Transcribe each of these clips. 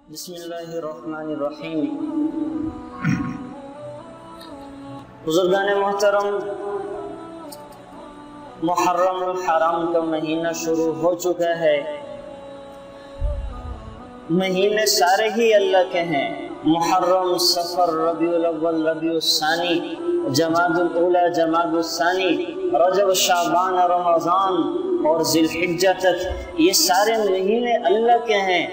بسم اللہ الرحمن الرحیم۔ بزرگان محترم، محرم الحرام کا مہینہ شروع ہو چکا ہے۔ مہینے سارے ہی اللہ کے ہیں، محرم، صفر، ربیع الاول، ربیع الثانی، جمادی الاولی، جمادی الثانی، رجب، شعبان، رمضان اور ذی الحجہ تک یہ سارے مہینے اللہ کے ہیں،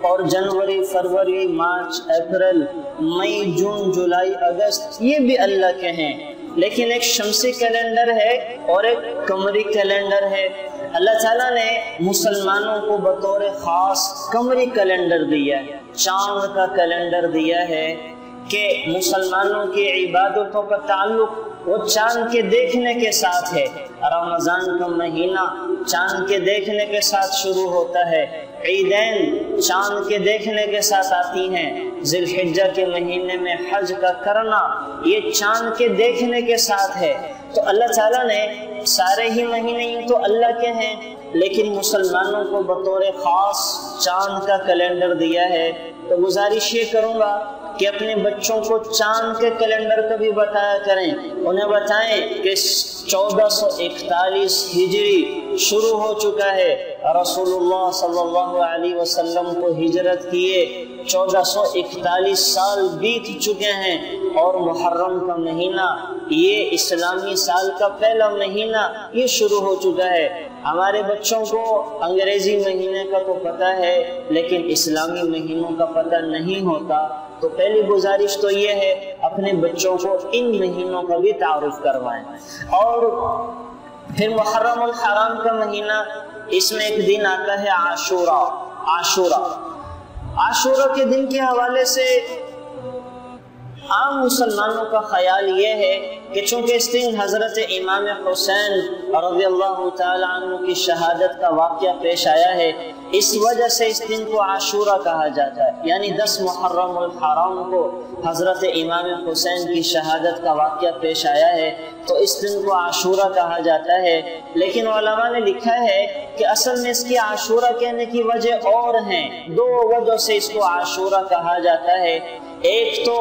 اور جنوری، فروری، مارچ، اپریل، مئی، جون، جولائی، اگست یہ بھی اللہ کے ہیں۔ لیکن ایک شمسی کیلنڈر ہے اور ایک قمری کیلنڈر ہے۔ اللہ تعالیٰ نے مسلمانوں کو بطور خاص قمری کیلنڈر دیا ہے، چاند کا کیلنڈر دیا ہے کہ مسلمانوں کی عبادتوں کا تعلق وہ چاند کے دیکھنے کے ساتھ ہے۔ رمضان کا مہینہ چاند کے دیکھنے کے ساتھ شروع ہوتا ہے، عیدین چاند کے دیکھنے کے ساتھ آتی ہیں، ذی الحجہ کے مہینے میں حج کا کرنا یہ چاند کے دیکھنے کے ساتھ ہے۔ تو اللہ تعالیٰ نے سارے ہی مہینے یوں تو اللہ کے ہیں، لیکن مسلمانوں کو بطور خاص چاند کا کیلنڈر دیا ہے۔ تو گزارش یہ کروں گا کہ اپنے بچوں کو چاند کے کیلنڈر کا بھی بتایا کریں، انہیں بتائیں کہ 1441 ہجری شروع ہو چکا ہے، رسول اللہ صلی اللہ علیہ وسلم کو ہجرت کیے 1441 سال بیت چکے ہیں، اور محرم کا مہینہ یہ اسلامی سال کا پہلا مہینہ یہ شروع ہو چکا ہے۔ ہمارے بچوں کو انگریزی مہینے کا تو پتہ ہے، لیکن اسلامی مہینوں کا پتہ نہیں ہوتا۔ تو پہلی گزارش تو یہ ہے اپنے بچوں کو ان مہینوں کا بھی تعارف کروائیں۔ اور پھر محرم الحرام کا مہینہ، اس میں ایک دن آتا ہے عاشورہ۔ عاشورہ کے دن کے حوالے سے عام مسلمانوں کا خیال یہ ہے کہ چونکہ اس دن حضرت امام حسین رضی اللہ تعالی عنہ کی شہادت کا واقعہ پیش آیا ہے، اس وجہ سے اس دن کو عاشورہ کہا جاتا ہے، یعنی 10 محرم الحرام کو حضرت امام حسین کی شہادت کا واقعہ پیش آیا ہے، تو اس دن کو عاشورہ کہا جاتا ہے۔ لیکن علماء نے لکھا ہے کہ اصل میں اس کی عاشورہ کہنے کی وجہ اور ہیں، 2 وجہ سے اس کو عاشورہ کہا جاتا ہے۔ ایک تو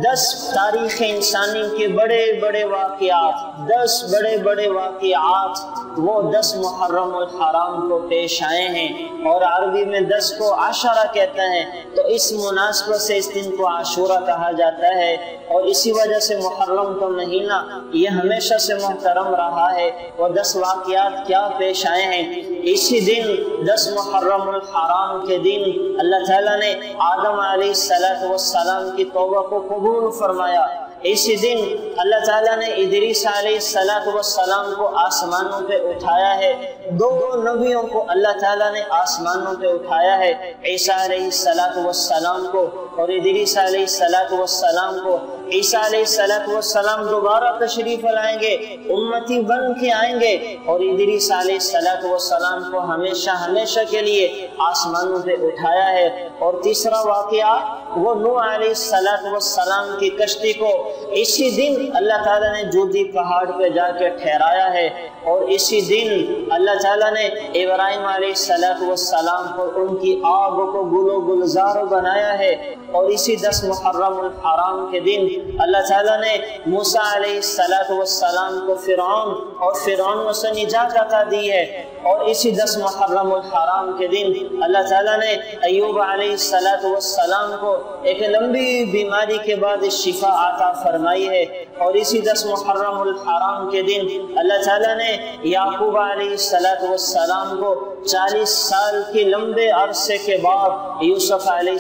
10 تاریخ انسانی کے بڑے بڑے واقعات، 10 بڑے بڑے واقعات وہ 10 محرم الحرام کو پیش آئے ہیں، اور عربی میں 10 کو عشرہ کہتے ہیں، تو اس مناسبت سے اس دن کو عاشورہ کہا جاتا ہے۔ اور اسی وجہ سے محرم کا مہینہ یہ ہمیشہ سے محترم رہا ہے۔ وہ 10 واقعات کیا پیش آئے ہیں؟ اسی دن 10 محرم الحرام کے دن اللہ تعالیٰ نے آدم علیہ السلام کی توبہ کو قبول فرمایا۔ اسی دن اللہ تعالیٰ نے ادریس علیہ السلام کو آسمانوں پہ اٹھایا ہے۔ 2 نبیوں کو اللہ تعالیٰ نے آسمانوں پہ اٹھایا ہے، عیسیٰ علیہ السلام کو اور ادریس علیہ السلام کو۔ عیسیٰ علیہ السلام دوبارہ تشریف لائیں گے، امتی بن کے آئیں گے، اور ادریس علیہ السلام کو ہمیشہ ہمیشہ کے لیے آسمانوں پہ اٹھایا ہے۔ اور تیسرا واقعہ وہ نوح علیہ السلام کی کشتی کو اسی دن اللہ تعالیٰ نے جودی پہاڑ پہ جا کے ٹھہرایا ہے، اور اسی دن اللہ تعالیٰ نے ابراہیم علیہ السلام کو ان کی آگ کو گل و گلزار بنایا ہے۔ اور اسی 10 محرم الحرام کے دن اللہ تعالیٰ نے موسیٰ علیہ السلام کو فرعون سے نجات عطا دی ہے۔ اور اسی 10 محرم الحرام کے دن اللہ تعالیٰ نے ایوب علیہ السلام کو ایک لمبی بیماری کے بعد شفا عطا فرمائی ہے۔ اور اسی 10 محرم الحرام کے دن اللہ تعالیٰ نے یعقوب علیہ السلام کو 40 سال کے لمبے عرصے کے بعد یوسف علیہ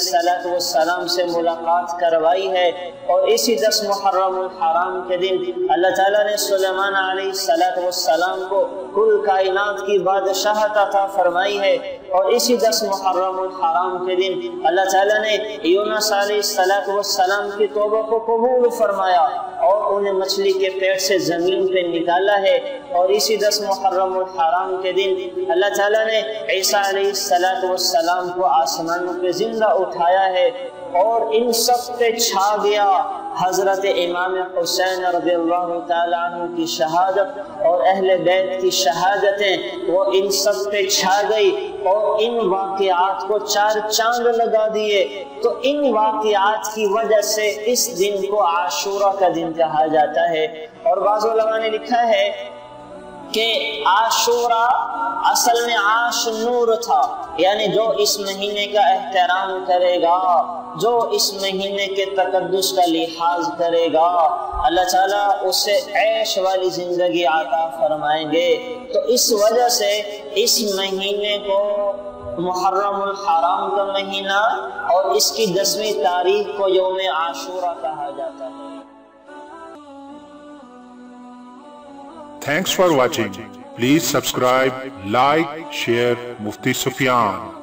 السلام سے ملاقات کروائی ہے۔ اور اسی 10 محرم الحرام کے دن اللہ تعالیٰ نے سلیمان علیہ السلام کو کل کائنات کی بادشاہت عطا فرمائی ہے۔ اور اسی 10 محرم الحرام کے دن اللہ تعالیٰ نے یونس علیہ السلام کی توبہ کو قبول فرمایا اور انہیں مچھلی کے پیٹ سے زمین پہ نکالا ہے۔ اور اسی 10 محرم الحرام کے دن اللہ تعالیٰ نے عیسیٰ علیہ السلام کو آسمانوں پہ زندہ اٹھایا ہے، اور ان سب پہ چھا گیا حضرت امام حسین رضی اللہ تعالیٰ عنہ کی شہادت اور اہل بیت کی شہادتیں وہ ان سب پہ چھا گئی اور ان واقعات کو چار چاند لگا دیے. تو ان واقعات کی وجہ سے اس دن کو عاشورہ کا دن کہا جاتا ہے. اور بعض علماء نے لکھا ہے کہ عاشورہ اصل میں عاش نور تھا، یعنی جو اس مہینے کا احترام کرے گا، جو اس مہینے کے تقدس کا لحاظ کرے گا، اللہ تعالیٰ اسے عیش والی زندگی عطا فرمائیں گے. تو اس وجہ سے اس مہینے کو محرم الحرام کا مہینہ اور اس کی 10ویں تاریخ کو یوم عاشورہ کہا جاتا ہے. Thanks for watching. Please subscribe, like, share Mufti Sufyan.